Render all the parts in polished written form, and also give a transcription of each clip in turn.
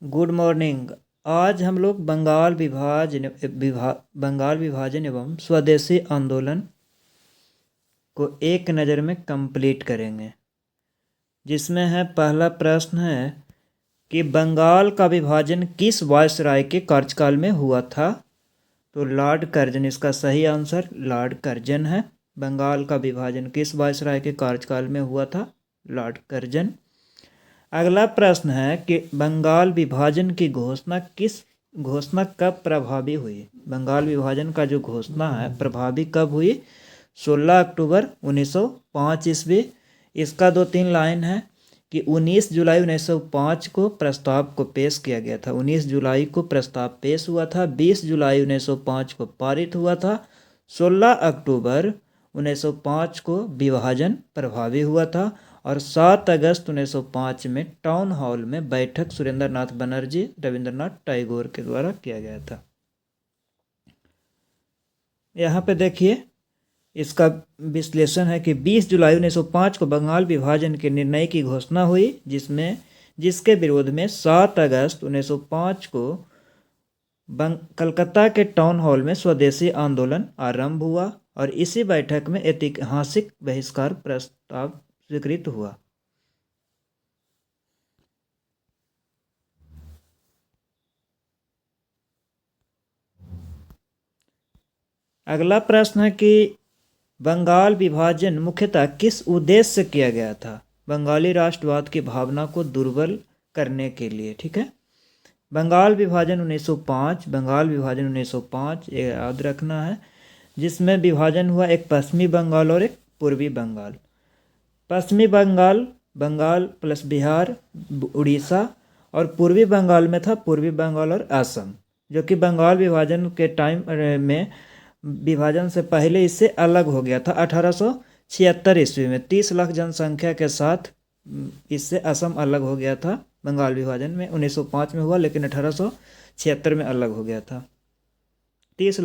Good morning. आज हम लोग बंगाल विभाजन एवं स्वदेशी आंदोलन को एक नज़र में कंप्लीट करेंगे, जिसमें है पहला प्रश्न है कि बंगाल का विभाजन किस वायसराय के कार्यकाल में हुआ था। तो लॉर्ड कर्जन इसका सही आंसर लॉर्ड कर्जन है। बंगाल का विभाजन किस वायसराय के कार्यकाल में हुआ था? Lord Curzon. अगला प्रश्न है कि बंगाल विभाजन की घोषणा कब प्रभावी हुई? बंगाल विभाजन का जो घोषणा है प्रभावी कब हुई? 16 अक्टूबर 1905 ईस्वी। इसका 2-3 लाइन है कि 19 जुलाई 1905 को प्रस्ताव को पेश किया गया था। 19 जुलाई को प्रस्ताव पेश हुआ था। 20 जुलाई 1905 को पारित हुआ था। 16 अक्टूबर 1905 को विभाजन प्रभावी हुआ था और 7 अगस्त 1905 में टाउन हॉल में बैठक सुरेंद्र नाथ बनर्जी, रविंद्रनाथ टैगोर के द्वारा किया गया था। यहाँ पे देखिए इसका विश्लेषण है कि 20 जुलाई 1905 को बंगाल विभाजन के निर्णय की घोषणा हुई, जिसके विरोध में 7 अगस्त 1905 को कलकत्ता के टाउन हॉल में स्वदेशी आंदोलन आरंभ हुआ और इसी बैठक में ऐतिहासिक बहिष्कार प्रस्ताव स्वीकृत हुआ। अगला प्रश्न है कि बंगाल विभाजन मुख्यतः किस उद्देश्य से किया गया था? बंगाली राष्ट्रवाद की भावना को दुर्बल करने के लिए। ठीक है, बंगाल विभाजन 1905 ये याद रखना है, जिसमें विभाजन हुआ एक पश्चिमी बंगाल और एक पूर्वी बंगाल। पश्चिमी बंगाल बंगाल प्लस बिहार, उड़ीसा, और पूर्वी बंगाल में था पूर्वी बंगाल और असम, जो कि बंगाल विभाजन के टाइम में विभाजन से पहले इससे अलग हो गया था। 1876 ईस्वी में 30 लाख जनसंख्या के साथ इससे असम अलग हो गया था। बंगाल विभाजन में 1905 में हुआ, लेकिन 1876 में अलग हो गया था 30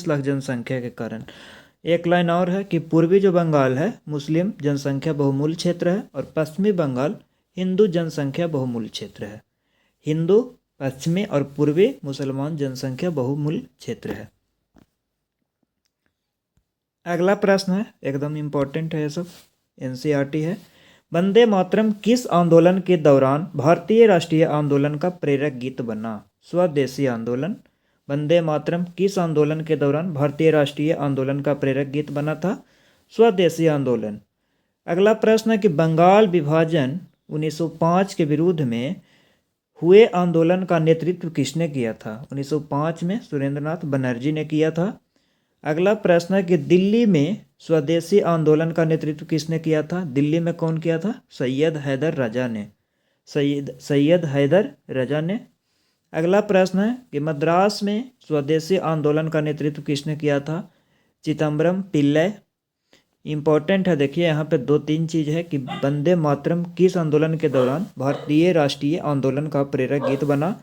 लाख जनसंख्या के कारण। एक लाइन और है कि पूर्वी जो बंगाल है मुस्लिम जनसंख्या बहुमूल्य क्षेत्र है और पश्चिमी बंगाल हिंदू जनसंख्या बहुमूल्य क्षेत्र है। हिंदू पश्चिमी और पूर्वी मुसलमान जनसंख्या बहुमूल्य क्षेत्र है। अगला प्रश्न है, एकदम इम्पोर्टेंट है ये सब, एनसीईआरटी है। वंदे मातरम किस आंदोलन के दौरान भारतीय राष्ट्रीय आंदोलन का प्रेरक गीत बना? स्वदेशी आंदोलन। वंदे मातरम किस आंदोलन के दौरान भारतीय राष्ट्रीय आंदोलन का प्रेरक गीत बना था? स्वदेशी आंदोलन। अगला प्रश्न है कि बंगाल विभाजन 1905 के विरुद्ध में हुए आंदोलन का नेतृत्व किसने किया था? 1905 में सुरेंद्रनाथ बनर्जी ने किया था। अगला प्रश्न है कि दिल्ली में स्वदेशी आंदोलन का नेतृत्व किसने किया था? दिल्ली में कौन किया था? सैयद हैदर रजा ने। सैयद हैदर रजा ने। अगला प्रश्न है कि मद्रास में स्वदेशी आंदोलन का नेतृत्व किसने किया था? चिदम्बरम पिल्लई। इम्पोर्टेंट है, देखिए यहाँ पे 2-3 चीज़ है कि वंदे मातरम किस आंदोलन के दौरान भारतीय राष्ट्रीय आंदोलन का प्रेरक गीत बना?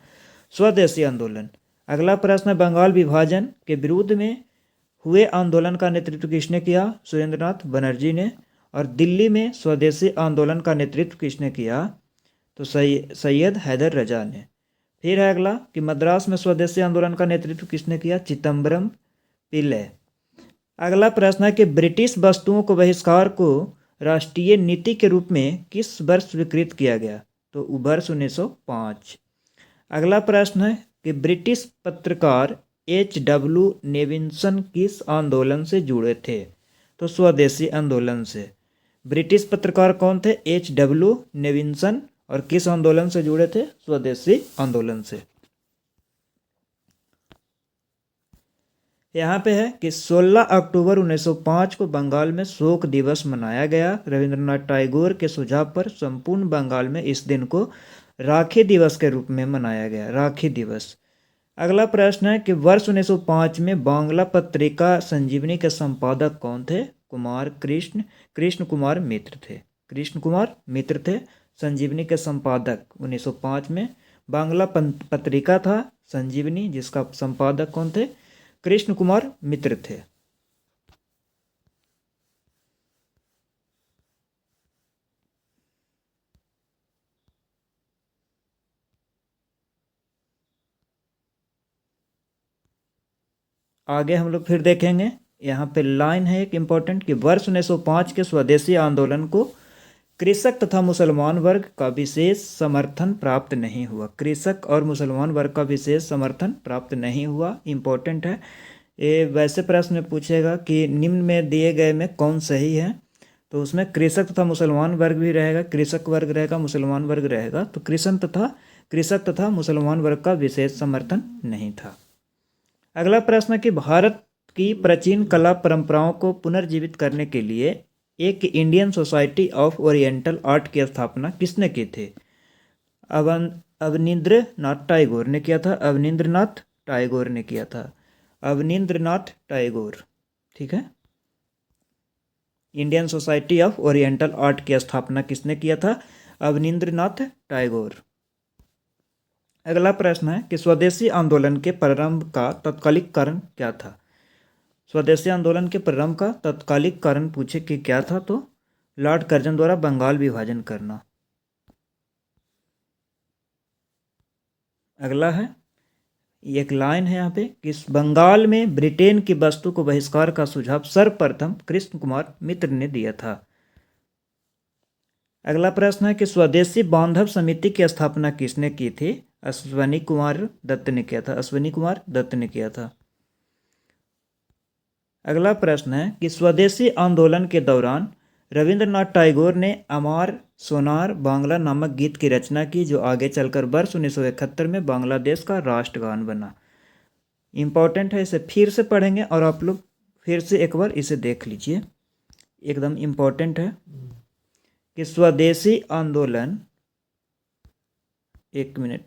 स्वदेशी आंदोलन। अगला प्रश्न है बंगाल विभाजन के विरुद्ध में हुए आंदोलन का नेतृत्व किसने किया? सुरेंद्रनाथ बनर्जी ने। और दिल्ली में स्वदेशी आंदोलन का नेतृत्व किसने किया? तो सैयद हैदर रजा ने। फिर है अगला कि मद्रास में स्वदेशी आंदोलन का नेतृत्व किसने किया? चिदम्बरम पिल्लई। अगला प्रश्न है कि ब्रिटिश वस्तुओं को बहिष्कार को राष्ट्रीय नीति के रूप में किस वर्ष स्वीकृत किया गया? तो वर्ष 1905। अगला प्रश्न है कि ब्रिटिश पत्रकार H.W. नेविंसन किस आंदोलन से जुड़े थे? तो स्वदेशी आंदोलन से। ब्रिटिश पत्रकार कौन थे? H.W. नेविंसन। और किस आंदोलन से जुड़े थे? स्वदेशी आंदोलन से। यहाँ पे है कि 16 अक्टूबर 1905 को बंगाल में शोक दिवस मनाया गया। रविंद्रनाथ टैगोर के सुझाव पर संपूर्ण बंगाल में इस दिन को राखी दिवस के रूप में मनाया गया, राखी दिवस। अगला प्रश्न है कि वर्ष 1905 में बांग्ला पत्रिका संजीवनी के संपादक कौन थे? कृष्ण कुमार मित्र थे। कृष्ण कुमार मित्र थे संजीवनी के संपादक। 1905 में बांग्ला पत्रिका था संजीवनी, जिसका संपादक कौन थे? कृष्ण कुमार मित्र थे। आगे हम लोग फिर देखेंगे। यहाँ पे लाइन है एक इम्पोर्टेंट कि वर्ष 1905 के स्वदेशी आंदोलन को कृषक तथा मुसलमान वर्ग का विशेष समर्थन प्राप्त नहीं हुआ। कृषक और मुसलमान वर्ग का विशेष समर्थन प्राप्त नहीं हुआ, इम्पोर्टेंट है। ये वैसे प्रश्न में पूछेगा कि निम्न में दिए गए में कौन सही है, तो उसमें कृषक तथा मुसलमान वर्ग भी रहेगा, कृषक वर्ग रहेगा, मुसलमान वर्ग रहेगा। तो कृषक तथा मुसलमान वर्ग का विशेष समर्थन नहीं था। अगला प्रश्न है कि भारत की प्राचीन कला परंपराओं को पुनर्जीवित करने के लिए एक Indian society of oriental art की स्थापना किसने की थी? अवनींद्रनाथ टैगोर ने किया था। अवनींद्रनाथ टैगोर ने किया था। अवनींद्रनाथ टैगोर, ठीक है। Indian society of oriental art की स्थापना किसने किया था? अवनींद्रनाथ टैगोर। अगला प्रश्न है कि स्वदेशी आंदोलन के प्रारंभ का तत्कालिक कारण क्या था? स्वदेशी आंदोलन के प्रारंभ का तत्कालिक कारण पूछे कि क्या था, तो लॉर्ड कर्जन द्वारा बंगाल विभाजन करना। अगला है एक लाइन है यहाँ पे कि बंगाल में ब्रिटेन की वस्तु को बहिष्कार का सुझाव सर्वप्रथम कृष्ण कुमार मित्र ने दिया था। अगला प्रश्न है कि स्वदेशी बांधव समिति की स्थापना किसने की थी? अश्वनी कुमार दत्त ने किया था। अश्वनी कुमार दत्त ने किया था। अगला प्रश्न है कि स्वदेशी आंदोलन के दौरान रविंद्रनाथ टैगोर ने अमार सोनार बांग्ला नामक गीत की रचना की, जो आगे चलकर वर्ष 1971 में बांग्लादेश का राष्ट्रगान बना। इम्पॉर्टेंट है, इसे फिर से पढ़ेंगे और आप लोग फिर से एक बार इसे देख लीजिए, एकदम इम्पॉर्टेंट है कि स्वदेशी आंदोलन, एक मिनट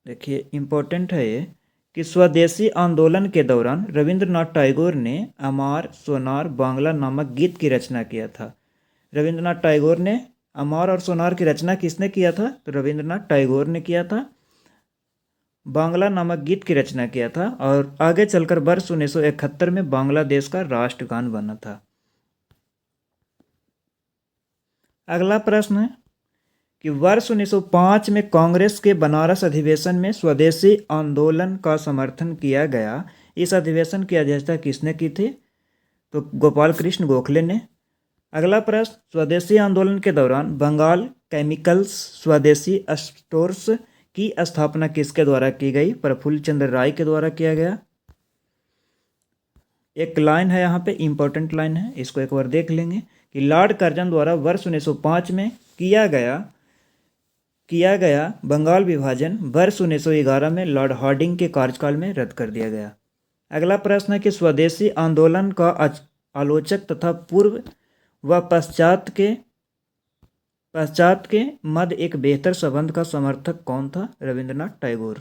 देखिए, इम्पोर्टेंट है ये कि स्वदेशी आंदोलन के दौरान रविंद्रनाथ टैगोर ने अमार सोनार बांग्ला नामक गीत की रचना किया था। रविंद्रनाथ टैगोर ने अमार और सोनार की रचना किसने किया था? तो रविंद्रनाथ टैगोर ने किया था। बांग्ला नामक गीत की रचना किया था और आगे चलकर वर्ष 1971 में बांग्लादेश का राष्ट्रगान बना था। अगला प्रश्न है कि वर्ष 1905 में कांग्रेस के बनारस अधिवेशन में स्वदेशी आंदोलन का समर्थन किया गया। इस अधिवेशन की अध्यक्षता किसने की थी? तो गोपाल कृष्ण गोखले ने। अगला प्रश्न, स्वदेशी आंदोलन के दौरान बंगाल केमिकल्स स्वदेशी स्टोर्स की स्थापना किसके द्वारा की गई? प्रफुल्ल चंद्र राय के द्वारा किया गया। एक लाइन है यहाँ पे, इंपॉर्टेंट लाइन है, इसको एक बार देख लेंगे कि लॉर्ड कर्जन द्वारा वर्ष 1905 में किया गया बंगाल विभाजन वर्ष 1911 में लॉर्ड हार्डिंग के कार्यकाल में रद्द कर दिया गया। अगला प्रश्न है कि स्वदेशी आंदोलन का आलोचक तथा पूर्व व पश्चात के मध्य एक बेहतर संबंध का समर्थक कौन था? रविंद्रनाथ टैगोर।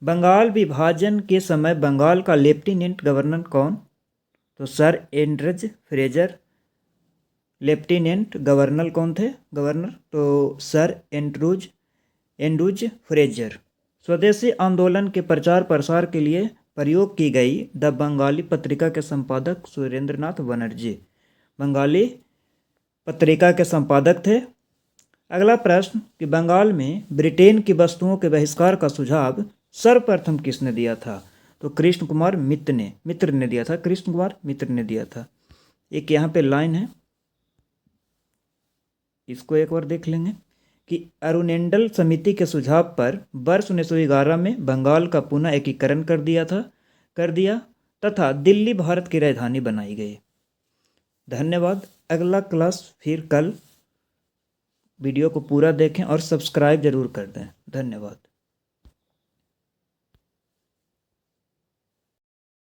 बंगाल विभाजन के समय बंगाल का लेफ्टिनेंट गवर्नर कौन? तो सर एंड्रज फ्रेजर। लेफ्टिनेंट गवर्नर कौन थे? तो सर एंड्रूज फ्रेजर। स्वदेशी आंदोलन के प्रचार प्रसार के लिए प्रयोग की गई द बंगाली पत्रिका के संपादक सुरेंद्रनाथ बनर्जी बंगाली पत्रिका के संपादक थे। अगला प्रश्न कि बंगाल में ब्रिटेन की वस्तुओं के बहिष्कार का सुझाव सर्वप्रथम किसने दिया था? तो कृष्ण कुमार मित्र ने दिया था। कृष्ण कुमार मित्र ने दिया था। एक यहाँ पे लाइन है, इसको एक बार देख लेंगे कि अरुणेंडल समिति के सुझाव पर वर्ष 1911 में बंगाल का पुनः एकीकरण कर दिया तथा दिल्ली भारत की राजधानी बनाई गई। धन्यवाद। अगला क्लास फिर कल। वीडियो को पूरा देखें और सब्सक्राइब जरूर कर दें। धन्यवाद।